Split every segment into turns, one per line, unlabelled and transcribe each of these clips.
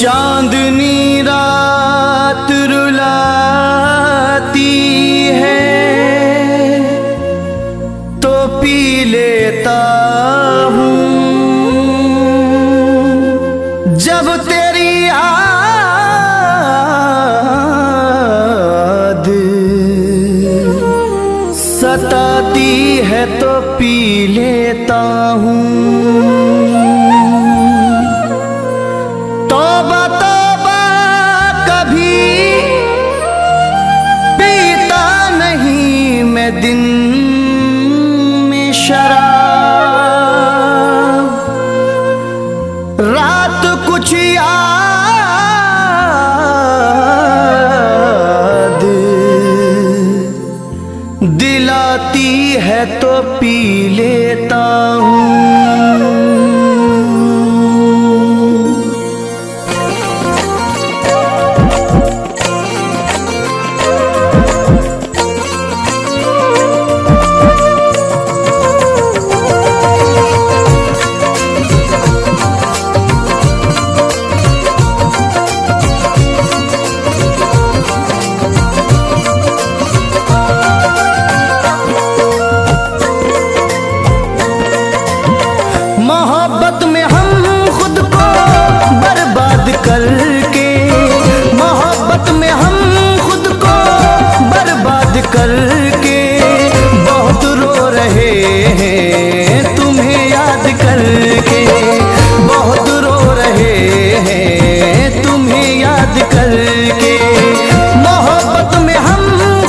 चांदनी रात रुलाती है तो पी लेता हूँ। जब तेरी याद सताती है तो पी लेता हूँ। दिन में शराब, रात कुछ याद दिलाती है तो पी लेता हूँ। मोहब्बत में हम खुद को बर्बाद करके, मोहब्बत में हम खुद को बर्बाद करके बहुत रो रहे हैं तुम्हें याद करके, बहुत रो रहे हैं तुम्हें याद करके। मोहब्बत में हम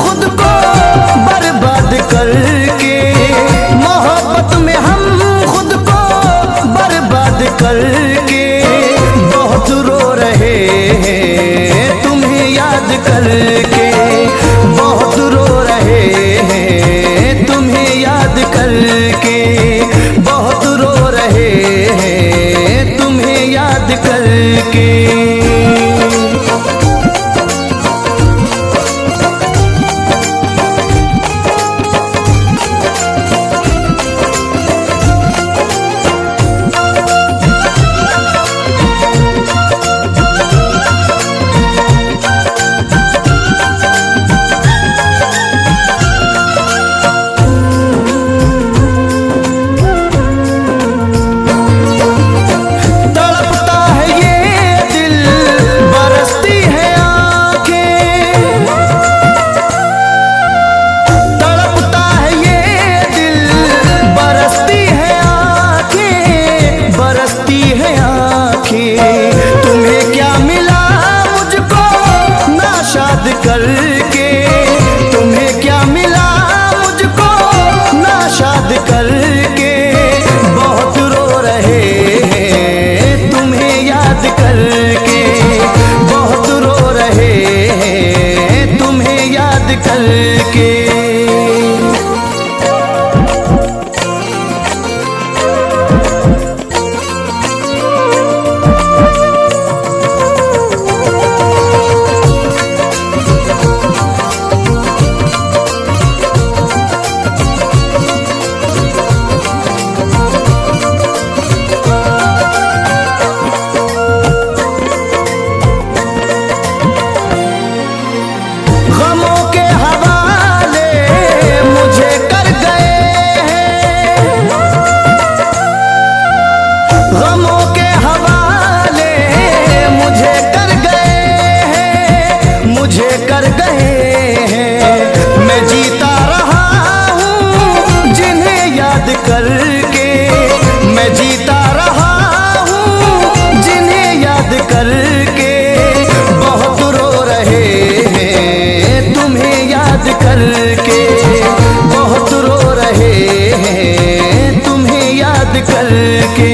खुद को बर्बाद करके, मोहब्बत में हम खुद को बर्बाद करके बहुत रो रहे हैं तुम्हें याद करके, बहुत रो रहे हैं तुम्हें याद करके, बहुत रो रहे हैं तुम्हें याद करके। तुम्हें क्या मिला मुझको नाशाद करके, तुम्हें क्या मिला मुझको नाशाद करके बहुत रो रहे हैं तुम्हें याद करके, बहुत रो रहे हैं तुम्हें याद करके। कर गए हैं मैं जीता रहा हूँ जिन्हें याद करके, मैं जीता रहा हूँ जिन्हें याद करके बहुत रो रहे हैं तुम्हें याद करके, बहुत रो रहे हैं तुम्हें याद करके।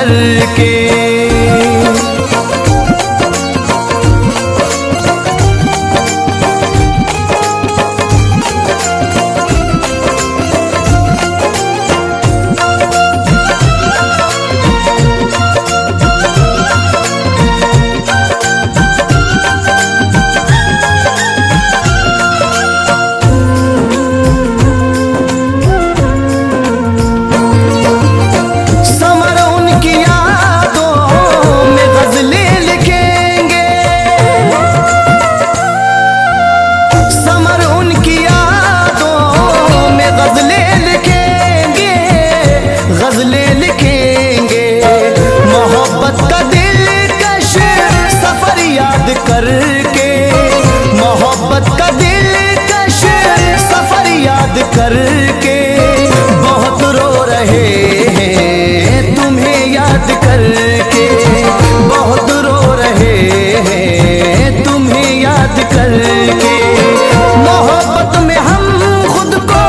करके। करके मोहब्बत का दिलकश सफर याद करके बहुत रो रहे हैं तुम्हें याद करके, बहुत रो रहे हैं तुम्हें याद करके। मोहब्बत में हम खुद को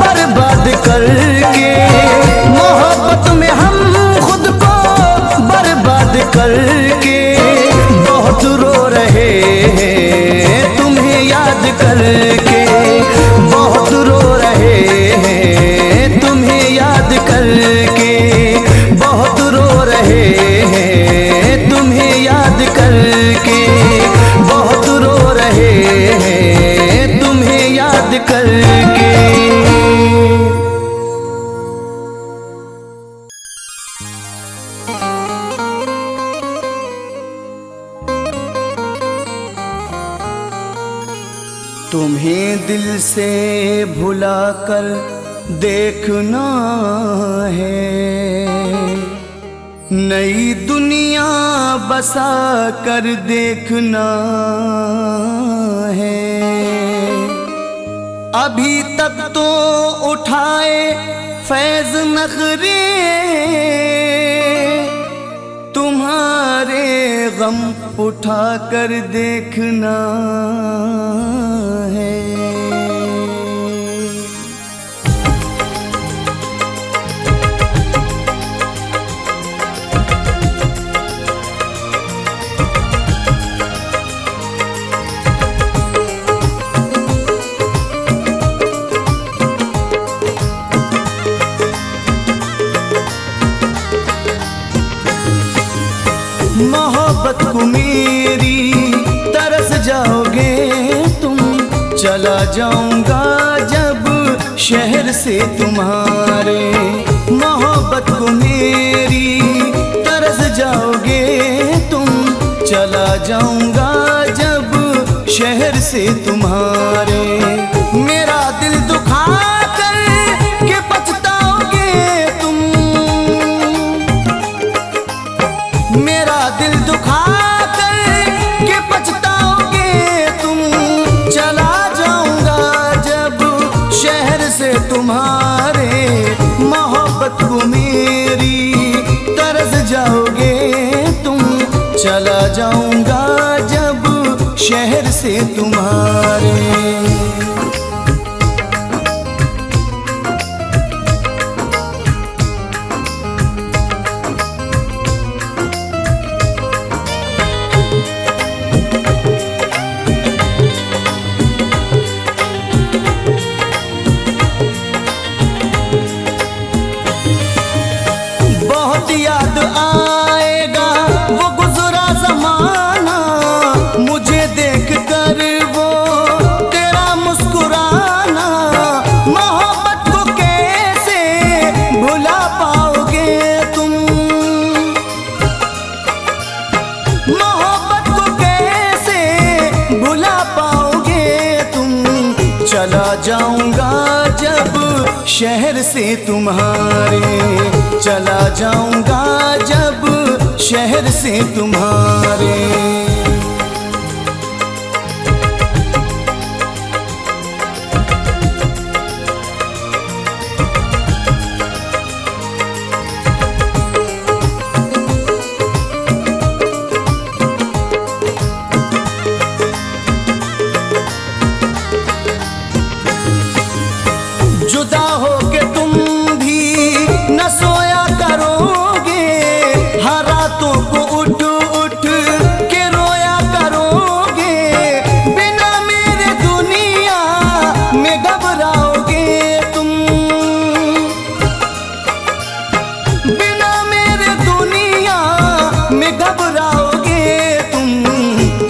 बर्बाद करके, मोहब्बत में हम खुद को बर्बाद करके बहुत रो रहे हैं तुम्हें याद करके, बहुत रो रहे हैं तुम्हें याद करके, बहुत रो रहे हैं तुम्हें याद करके, बहुत रो रहे हैं तुम्हें याद करके। तुम्हें दिल से भुला कर देखना है, नई दुनिया बसा कर देखना है। अभी तक तो उठाए फैज नखरे तुम्हारे गम उठा कर देखना है। मोहब्बत को मेरी तरस जाओगे तुम, चला जाऊंगा जब शहर से तुम्हारे। मोहब्बत को मेरी तरस जाओगे तुम, चला जाऊंगा जब शहर से तुम्हारे। मेरा दिल दुखा कर के पछताओगे तुम, मेरा दिल दुखा कर के पछताओगे तुम, चला जाऊंगा जब शहर से तुम्हारे। मोहब्बत को मेरी तरस जाओगे तुम, चला जाऊंगा जब शहर से तुम्हारे। याद आएगा वो गुजरा ज़माना, मुझे देख कर वो तेरा मुस्कुराना। मोहब्बत को कैसे भुला पाओगे तुम, मोहब्बत को कैसे भुला पाओगे तुम। चला जाऊंगा जब शहर से तुम्हारे, चला जाऊंगा जब शहर से तुम्हारे। जुदा हो के तुम भी न सोया करोगे,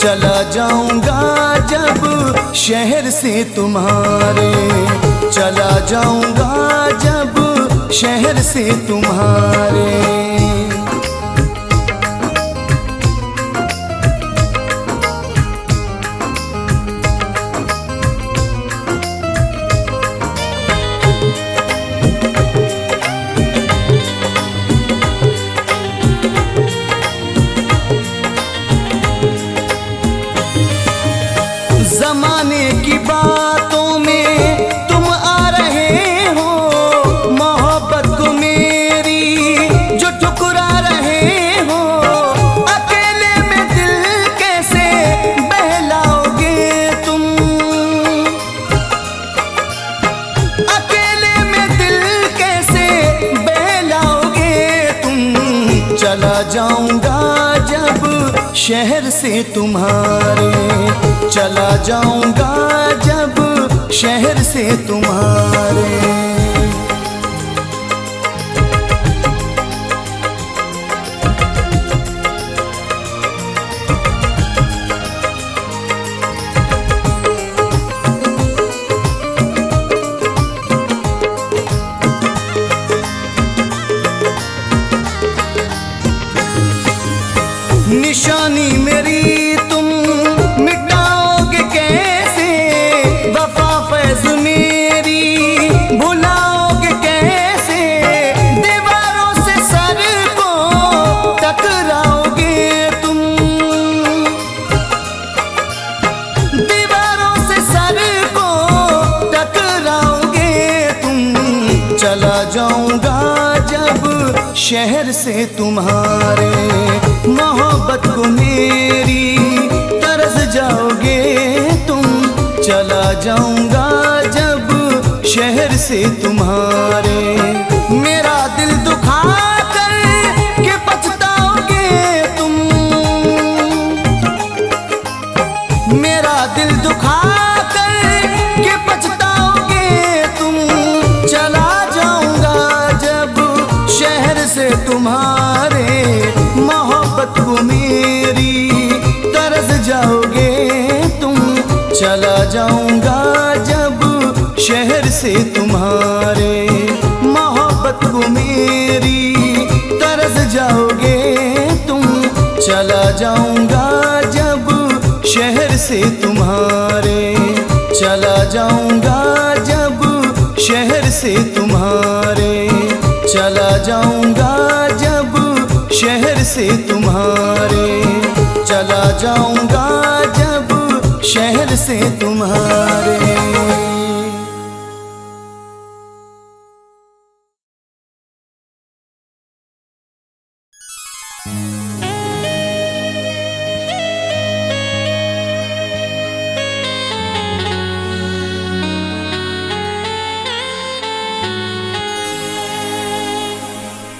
चला जाऊंगा जब शहर से तुम्हारे, चला जाऊंगा जब शहर से तुम्हारे। जमाने की बातों में तुम आ रहे हो, मोहब्बत को मेरी जो ठुकरा रहे हो। अकेले में दिल कैसे बहलाओगे तुम, अकेले में दिल कैसे बहलाओगे तुम। चला जाऊंगा जब शहर से तुम्हारे, चला जाऊंगा जब शहर से तुम्हारे। निशानी मेरी तुम मिटाओगे कैसे, वफा फैज़ मेरी भुलाओगे कैसे। दीवारों से सर को टकराओगे तुम, दीवारों से सर को टकराओगे तुम। चला जाऊंगा जब शहर से तुम्हारे, मोहब्बत को मेरी तरस जाओगे तुम। चला जाऊंगा जब शहर से तुम्हारे। मेरा दिल दुखा कर के पछताओगे तुम, मेरा दिल दुखा कर के पछताओगे तुम। चला जाऊंगा जब शहर से तुम्हारे, मोहब्बत को मेरी तरस जाओगे तुम। चला जाऊंगा जब शहर से तुम्हारे, मोहब्बत को मेरी तरस जाओगे तुम। चला जाऊंगा जब शहर से तुम्हारे, चला जाऊंगा जब शहर से तुम्हारे, चला जाऊंगा जब शहर से तुम्हारे, चला जाऊंगा जब शहर से तुम्हारे।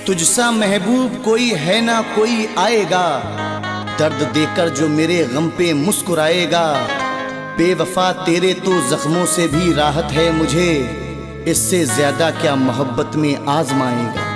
तुझसा महबूब कोई है ना कोई आएगा, दर्द देकर जो मेरे गम पे मुस्कुराएगा। बेवफा तेरे तो जख्मों से भी राहत है मुझे, इससे ज्यादा क्या मोहब्बत में आजमाएगा।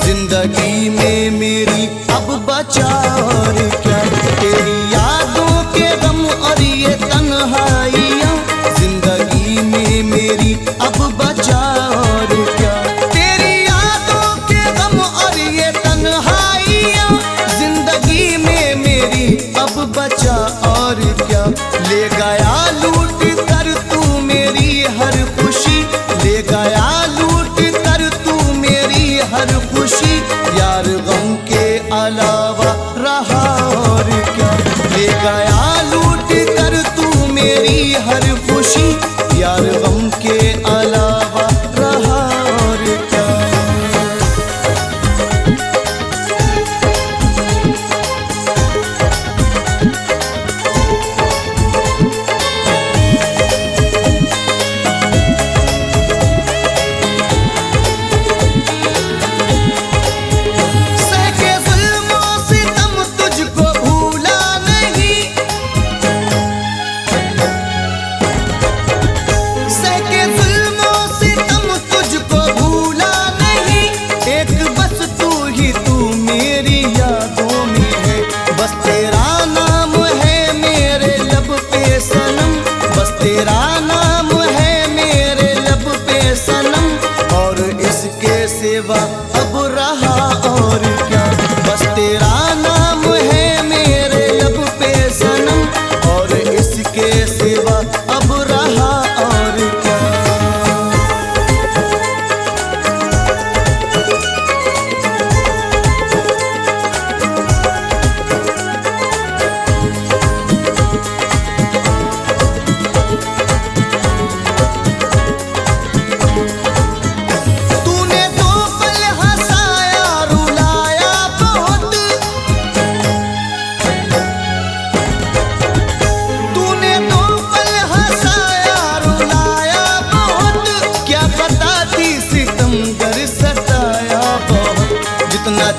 जिंदगी में मेरी अब बचा और क्या, तेरी यादों के गम और ये तन्हाइयाँ। जिंदगी में मेरी अब बचा और क्या, तेरी यादों के गम और ये तन्हाइयाँ। जिंदगी में मेरी अब बचा और क्या, ले गया लूट कर तू मेरी हर खुशी, ले गया लूट कर तू मेरी हर खुशी। यार गम के अलावा रहा और क्या, ले गया लूट कर तू मेरी हर खुशी। यार गम के अलावा रहा और क्या।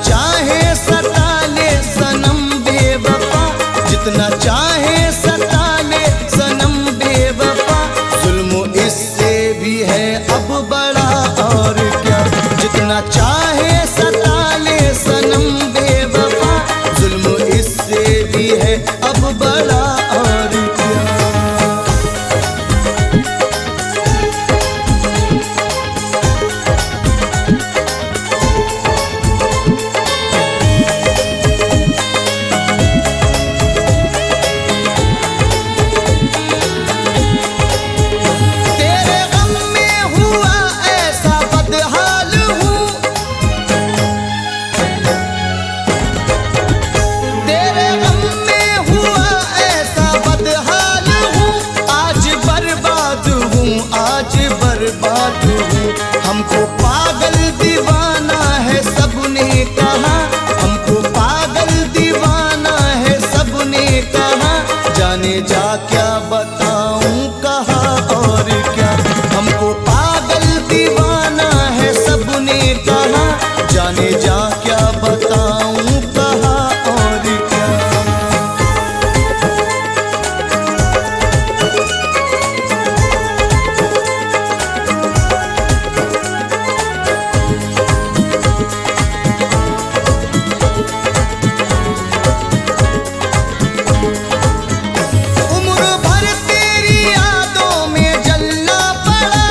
चाहे सता ले सनम बेवफा, जितना चाहे सता ले सनम बेवफा, जुल्म इससे भी है अब बड़ा और क्या। जितना चाहे सता ले सनम बेवफा, जुल्म इससे भी है अब बड़ा और क्या। तेरे गम में हुआ ऐसा बदहाल हूँ, तेरे गम में हुआ ऐसा बदहाल हूँ, आज बर्बाद हूँ, आज बर्बाद हूँ। हमको पागल दीवाना है सबने कहा, हमको पागल दीवाना है सबने कहा, जाने जा क्या बताऊं कहा और क्या। हमको पागल दीवाना है सबने कहा, जाने जा क्या बताऊं कहा और क्या। उम्र भर तेरी यादों में जलना पड़ा,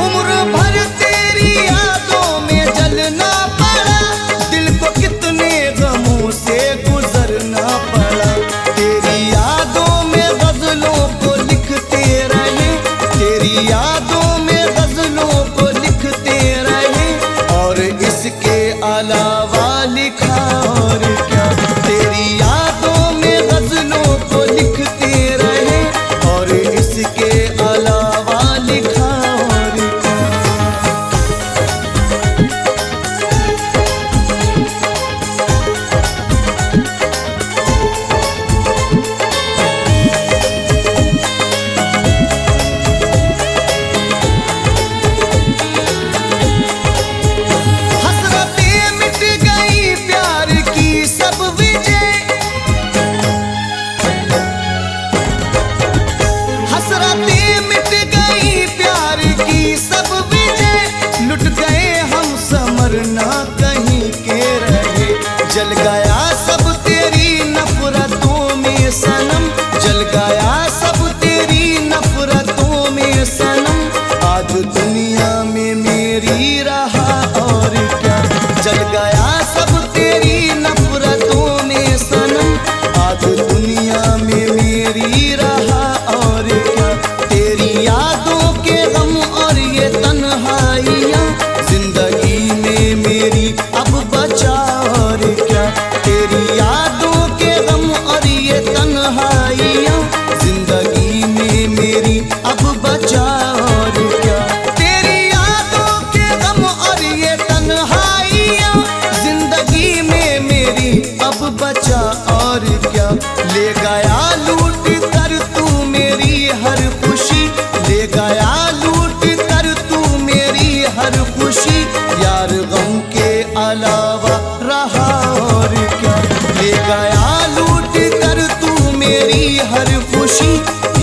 उम्र भर तेरी यादों में जलना पड़ा, दिल को कितने गमों से गुजरना पड़ा। तेरी यादों में गजलों को लिखते रहे, तेरी यादों में गजलों को लिखते रहे, और इसके अलावा लिखा और क्या। तेरी यादों में गजलों को लिखते रहे, और इसके अलावा लिखा और क्या। हसरतें मिट गई प्यार की सब विजय, हसरतें मिट गई प्यार की सब विजय, लुट गए हम समरना कहीं के रहे। जल गया सब तेरी नफरतों में सनम, जल गया सब तेरी नफरतों में सनम, आज दुनिया में मेरी रहा और क्या। जल गया सब तेरी नफरतों में सनम, आज दुनिया में मेरी रहा और क्या। तेरी यादों के गम और ये तन्हाइयाँ, जिंदगी में मेरी अब बचा और क्या। तेरी यादों के गम और ये तन्हाइयाँ, जिंदगी में मेरी अब बचा और क्या। तेरी यादों के गम और ये तन्हाइयाँ, जिंदगी में मेरी अब बचा और क्या। ले गया लूट कर तू मेरी हर खुशी, ले गया लूट कर तू मेरी हर खुशी, यार गम के अलावा रहा और क्या। ले गया लूट कर तू मेरी हर खुशी,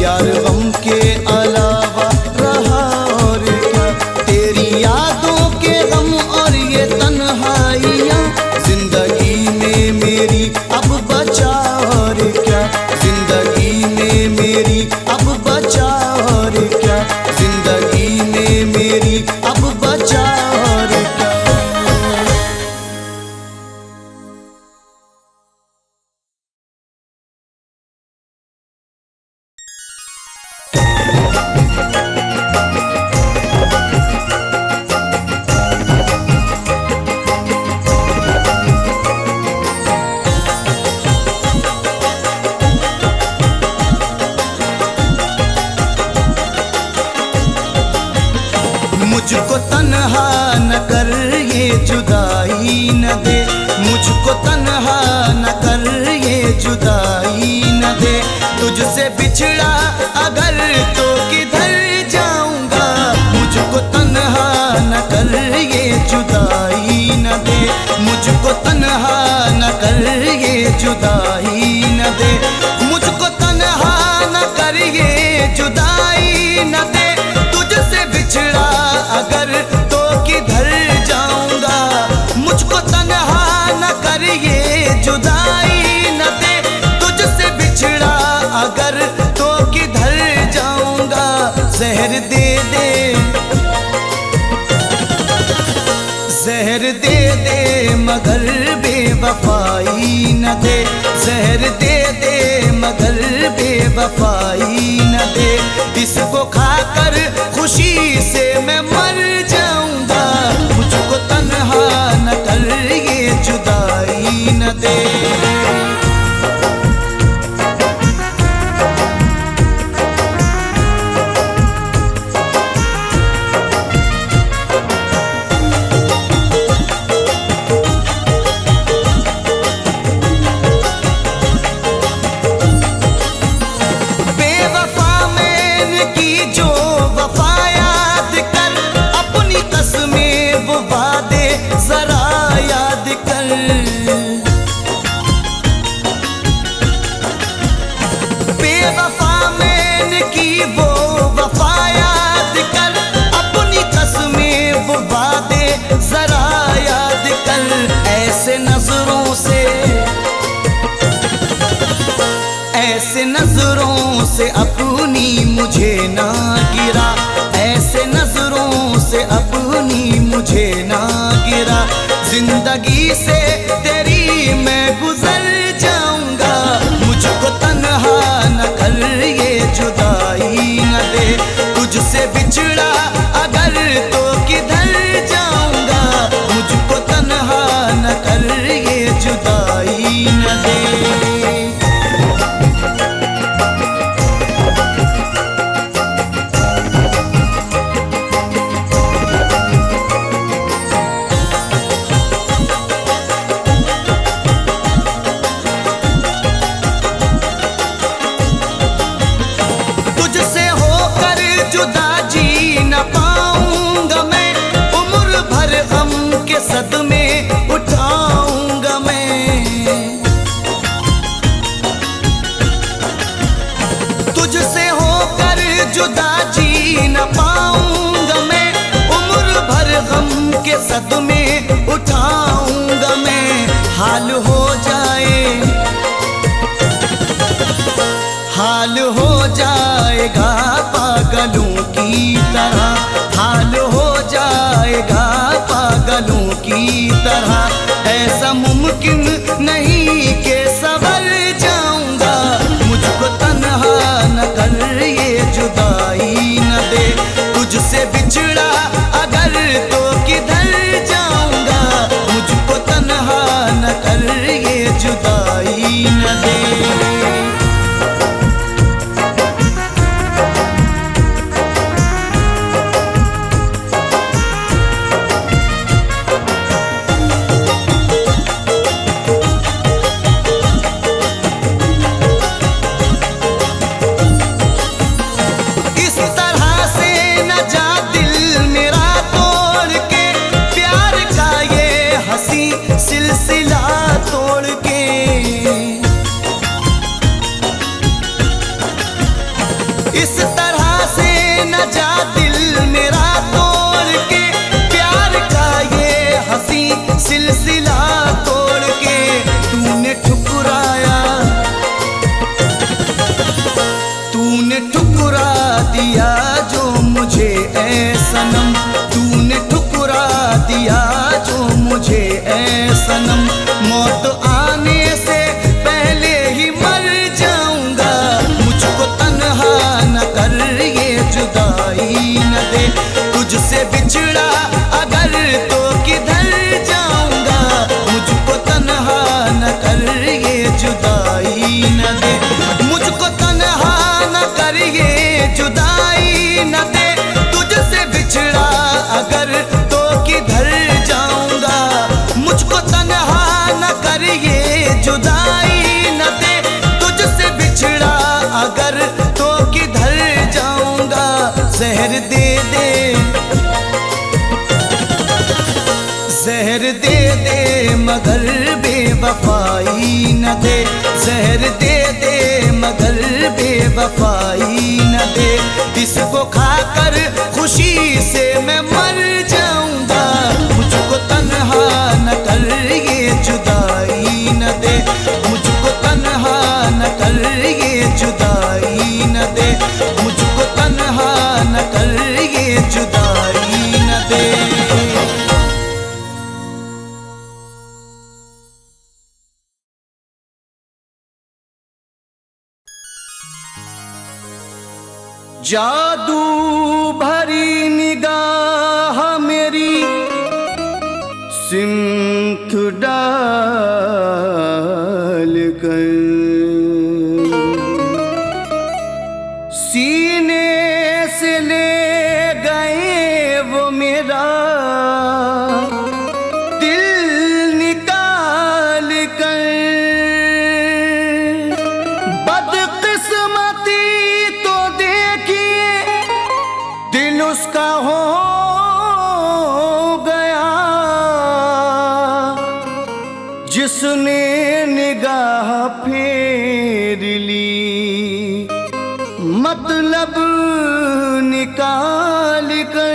यार गम के अलावा रहा और क्या। तेरी यादों के गम और ये तन्हाइयाँ, जिंदगी में मेरी अब बचा और क्या। जिंदगी में मेरी अब बचा और क्या। जिंदगी में मेरी अब बचा और क्या। मुझको तन्हा न कर ये जुदाई न दे, मुझको तन्हा न कर ये जुदाई न दे। तुझसे बिछड़ा अगर तो किधर जाऊंगा, मुझको तन्हा मुझको तन्हा न कर ये जुदाई न दे, मुझको तन्हा न कर ये जुदाई न दे। तुझसे बिछड़ा अगर तो किधर जाऊंगा, मुझको तन्हा न कर ये जुदाई न दे। तुझसे बिछड़ा अगर तो किधर जाऊंगा। जहर दे दे, जहर दे दे मगर बेवफाई न दे, जहर दे दे मगर बेवफाई न दे। इसको खाकर खुशी से मैं मर जाऊंगा, मुझको तन्हा न कर ये जुदाई न दे। बेवफा मैंने की वो वफा याद कर, अपनी कसमें वो वादे जरा याद कर। ऐसे नजरों से, ऐसे नजरों से अपनी मुझे ना गिरा, ऐसे नजरों से अपनी मुझे ना गिरा। जिंदगी से तेरी मैं गुजर जाऊंगा, मुझको तन्हा न कर ये जुदाई न दे। तुझसे बिछड़ा अगर तो किधर जाऊंगा, मुझको तन्हा न कर ये जुदाई न दे। जुदा जी न पाऊंगा मैं, उम्र भर गम के सदमे उठाऊंगा मैं। तुझसे होकर जुदा जी न पाऊंगा मैं, उम्र भर गम के सदमे उठाऊंगा मैं। हाल हो जाए, हाल हो जाएगा पागलों की तरह, हाल हो जाएगा पागलों की तरह। ऐसा मुमकिन नहीं कि संवर जाऊंगा, मुझको तन्हा न कर ये जुदाई न दे। तुझसे बिछड़ा अगर तो किधर जाऊंगा, मुझको तन्हा न कर ये जुदाई न दे। सिलसिला तोड़ के इस तरह से न जा दिल मेरा तोड़ के, प्यार का ये हंसी सिलसिला तोड़ के। तूने ठुकराया, तूने ठुकरा दिया जो मुझे ऐ सनम, तूने ठुकरा दिया जो मुझे ऐ सनम। मौत आने से पहले ही मर जाऊंगा, मुझको तन्हा न कर ये जुदाई न दे। तुझसे बिछड़ा अगर तो किधर जाऊंगा, मुझको तन्हा न कर ये जुदाई न दे। मुझको तन्हा न कर ये जुदाई न दे। तुझसे बिछड़ा अगर तो किधर जाऊंगा, मुझको तन्हा न कर न दे, जहर दे दे मगर बेवफाई न दे। इसको खाकर खुशी से मैं मर जाऊंगा, मुझको तन्हा न कर ये जुदाई न दे, मुझको तन्हा न कर ये जुदाई न दे, मुझको तन्हा न कर ये जुदाई न दे। जादू भरी निगाह मेरी सिमत डाल कर, सीने से ले गए वो मेरा दिल निकाल कर। बदकिस्मती तो देखिए दिल उसका हो गया, जिसने निगाह फेर ली मतलब निकाल कर।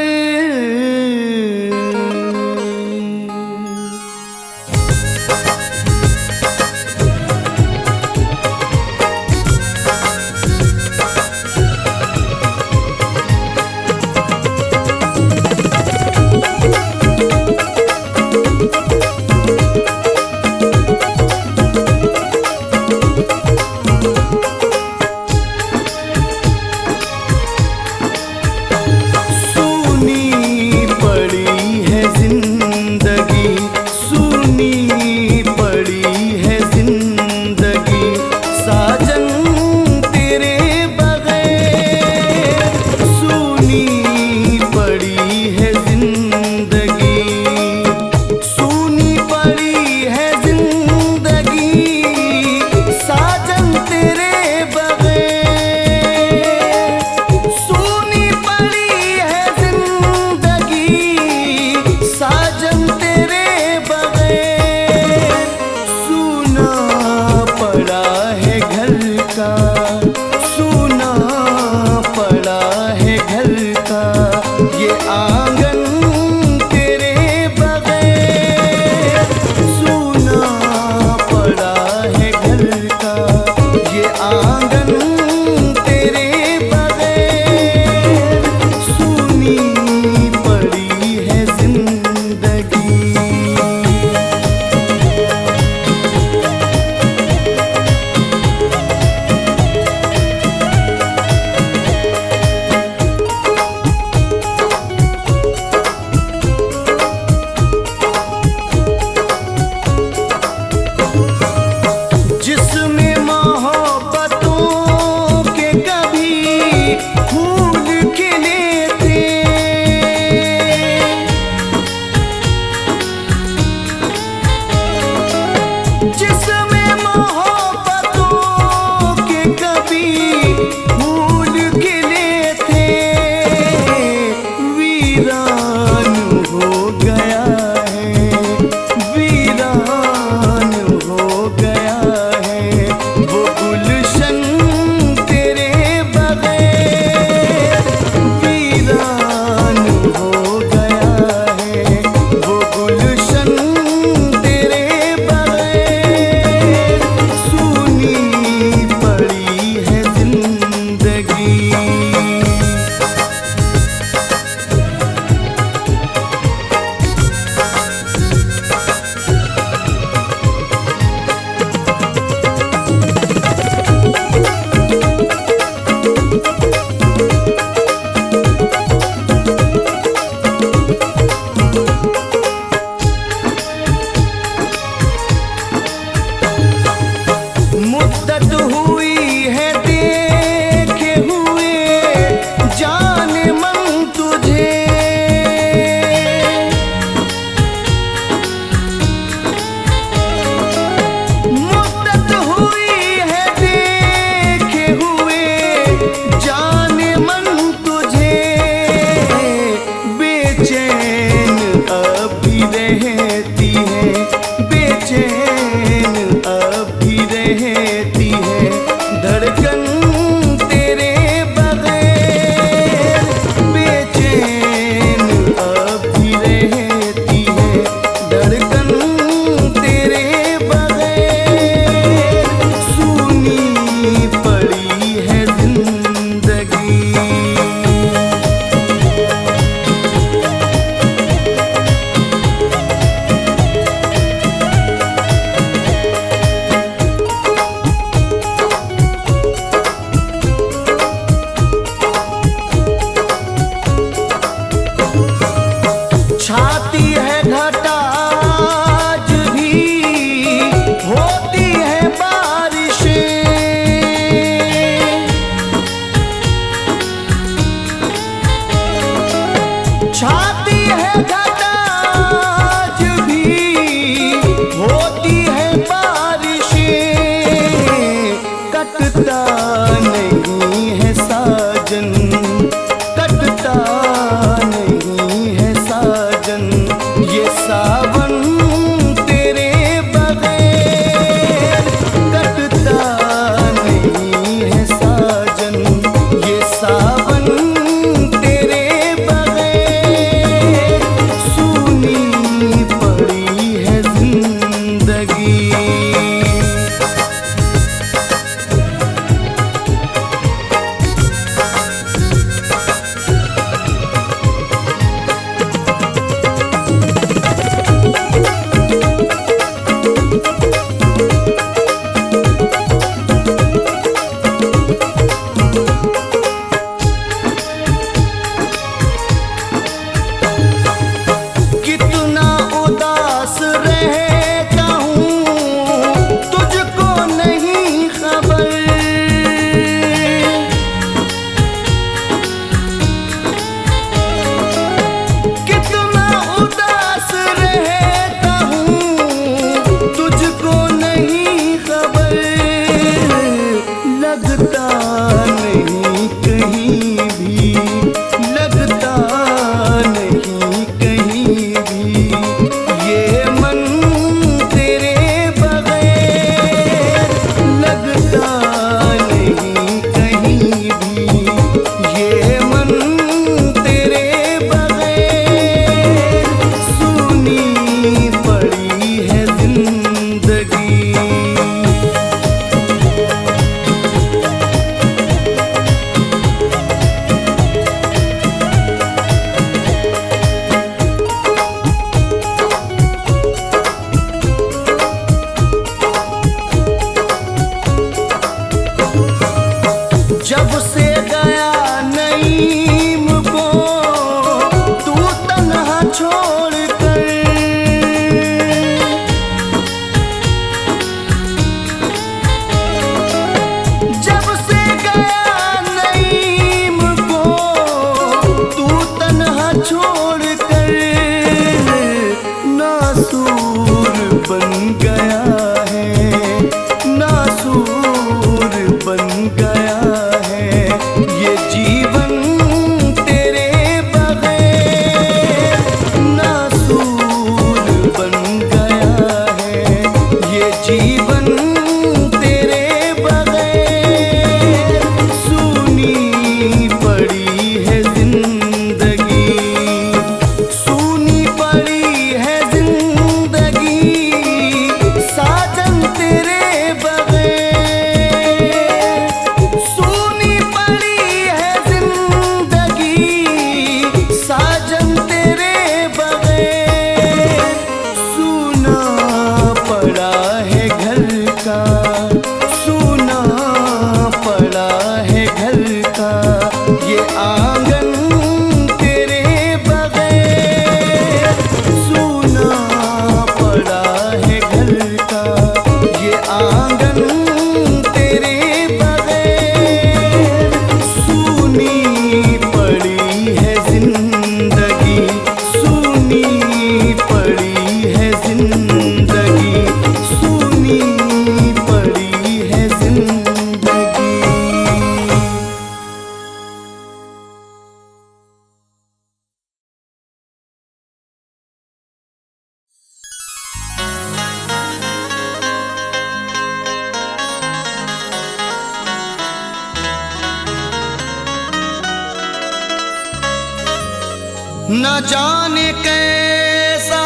न जाने कैसा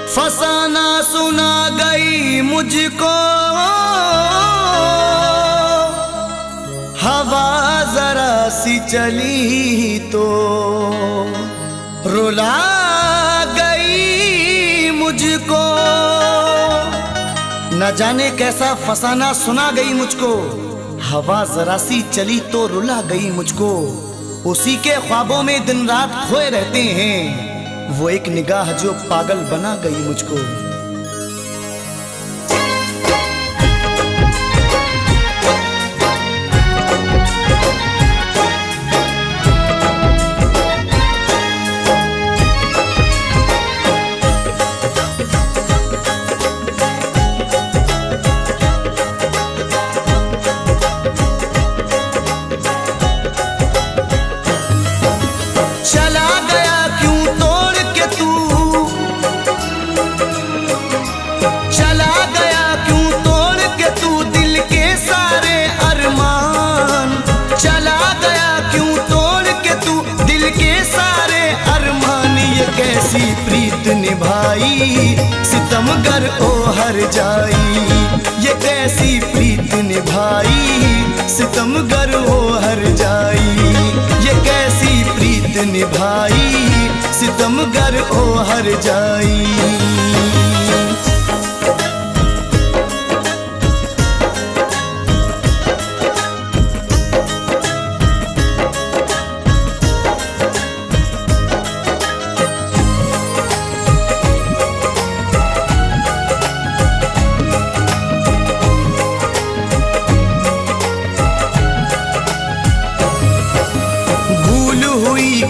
फसाना सुना गई मुझको, हवा जरा सी चली तो रुला गई मुझको। न जाने कैसा फसाना सुना गई मुझको, हवा जरा सी चली तो रुला गई मुझको। उसी के ख्वाबों में दिन रात खोए रहते हैं, वो एक निगाह जो पागल बना गई मुझको। चला गया क्यों तोड़ के तू, चला गया क्यों तोड़ के तू दिल के सारे अरमान। चला गया क्यों तोड़ के तू दिल के सारे अरमान। ये कैसी प्रीत निभाई सितमगर ओ हर जाई, ये कैसी प्रीत निभाई सितमगर ओ हर जाई। ये कैसी प्रीत निभाई सितमगर ओ हर जाई।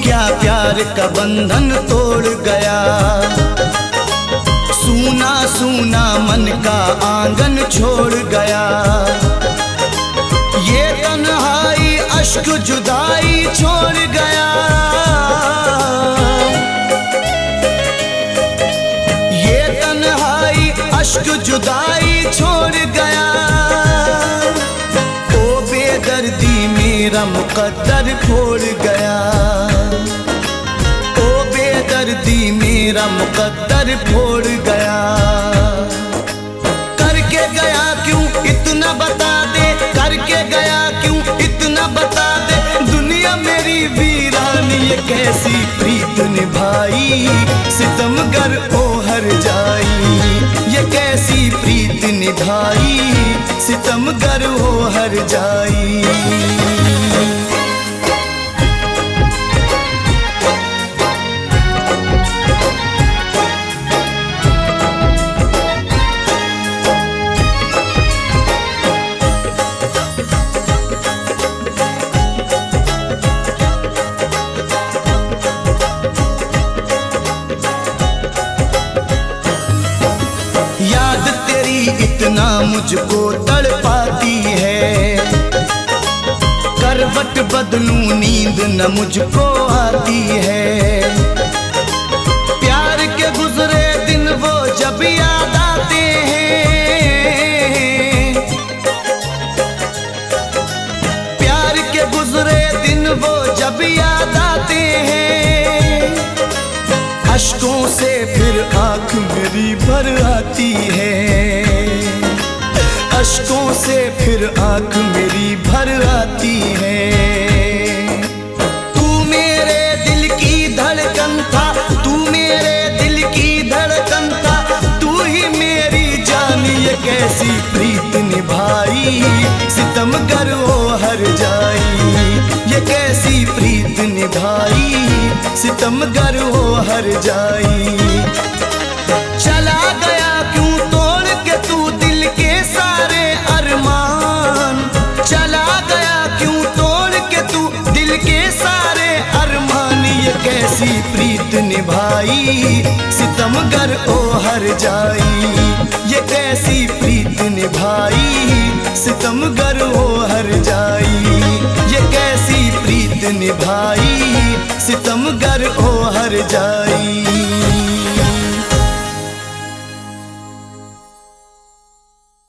क्या प्यार का बंधन तोड़ गया, सूना सूना मन का आंगन छोड़ गया। ये तन्हाई अश्क जुदाई छोड़ गया, ये तन्हाई अश्क जुदाई छोड़ गया। ओ बेदर्दी मेरा मुकद्दर फोड़ गया, दर्दी मेरा मुकद्दर फोड़ गया। करके गया क्यों इतना बता दे, करके गया क्यों इतना बता दे। दुनिया मेरी वीरानी ये कैसी प्रीत निभाई सितमगर ओ हर जाई। ये कैसी प्रीत निभाई सितमगर ओ हर जाई। इतना मुझको तड़पाती है, करवट बदलूं नींद न मुझको आती है। प्यार के गुजरे दिन वो जब याद आते हैं, प्यार के गुजरे दिन वो जब याद आते हैं। अश्कों से फिर आंख मेरी भर आती है, अश्कों से फिर आंख मेरी भर आती है। तू मेरे दिल की धड़कन था, तू मेरे दिल की धड़कन था, तू ही मेरी जान। ये कैसी प्रीत निभाई सितमगर ओ हर जाई। ये कैसी प्रीत निभाई सितमगर ओ हर जाई। चला गया क्यों तोड़ के तू दिल के सारे अरमान। चला गया क्यों तोड़ के तू दिल के सारे अरमान। ये कैसी प्रीत निभाई सितमगर ओ हर जाई। ये कैसी प्रीत निभाई सितमगर ओ हर जाई। ये कैसी प्रीत निभाई सितमगर ओ हर जाई।